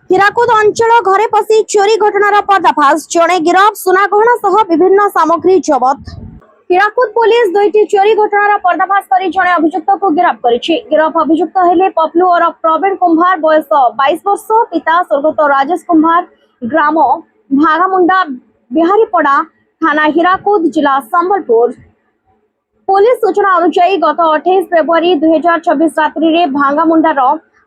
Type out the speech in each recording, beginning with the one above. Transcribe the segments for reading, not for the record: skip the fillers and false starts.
ହୀରାକୁଦ ଅଞ୍ଚଳ ଘରେ ପଶି ଚୋରି ଘଟଣାର ପର୍ଦ୍ଦାଫାଶ, ଜଣେ ଗିରଫ, ସୁନା ଗହଣା ସହ ବିଭିନ୍ନ ସାମଗ୍ରୀ ଜବତ। ହୀରାକୁଦ ପୁଲିସ ଦୁଇଟି ଚୋରି ଘଟଣାର ପର୍ଦ୍ଦାଫାଶ କରି ଜଣେ ଅଭିଯୁକ୍ତକୁ ଗିରଫ କରିଛି। ଗିରଫ ଅଭିଯୁକ୍ତ ହେଲେ ପପ୍ଲୁ ଓରଫ ପ୍ରବୀଣ କୁମ୍ଭାର, ବୟସ 22 ବର୍ଷ, ପିତା ସ୍ୱର୍ଗତ ରାଜେଶ କୁମ୍ଭାର, ଗ୍ରାମ ଭାଗାମୁଣ୍ଡା, ବିହାରୀପଡ଼ା, ଥାନା ହୀରାକୁଦ, ଜିଲ୍ଲା ସମ୍ବଲପୁର। पुलिस सूचना अनुसार गत 28 फेब्रुआरी 2024 रात्रि भांगामुंडार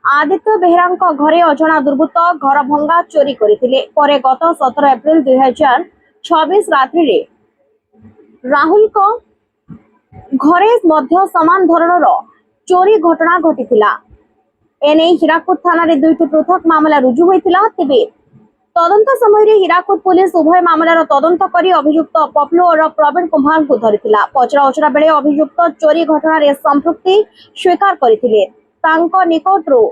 आदित्य बेहेरा घरे अजणा दुर्बृत्त घर भंगा चोरी करथिले। परे गत 17 एप्रिल 2026 रात्रि राहुल को घरे मध्य समान धरणर चोरी घटना घटिथिला। एने हीराकुद थाना रे दुईटी पृथक मामला रुजु होइथिला। तेबे तदंत समय हीराकुद पुलिस उभय मामलार तदंत करी अभियुक्त पप्लू और प्रवीण कुम्भार को धरिथिला। पचरा उचरा बेले अभियुक्त चोरी घटना रे संपृक्ति स्वीकार करथिले। तांको निकटरू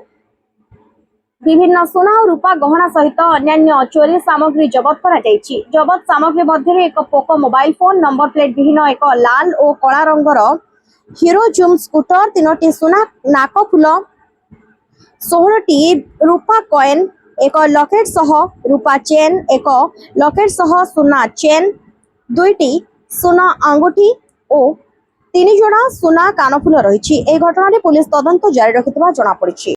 विभिन्न सुना और रूपा गहना सहित अन्यान्य चोरी सामग्री जबत करा जायछि। जबत सामग्री मध्य एक Poco mobile phone, number plate विहीन एक लाल और कला रंगर हीरो जूम स्कूटर, 3टी सुना नाकफुल, 16टी रूपा कॉइन, एक लकेट सह रूपा चेन, एक लकेट सह सुना चेन, 2टी सुना अंगूठी और 3 जोड़ा सुना कानफुल रही। घटना पुलिस तदंत जारी रखिथिबा जଣା पड़िछि।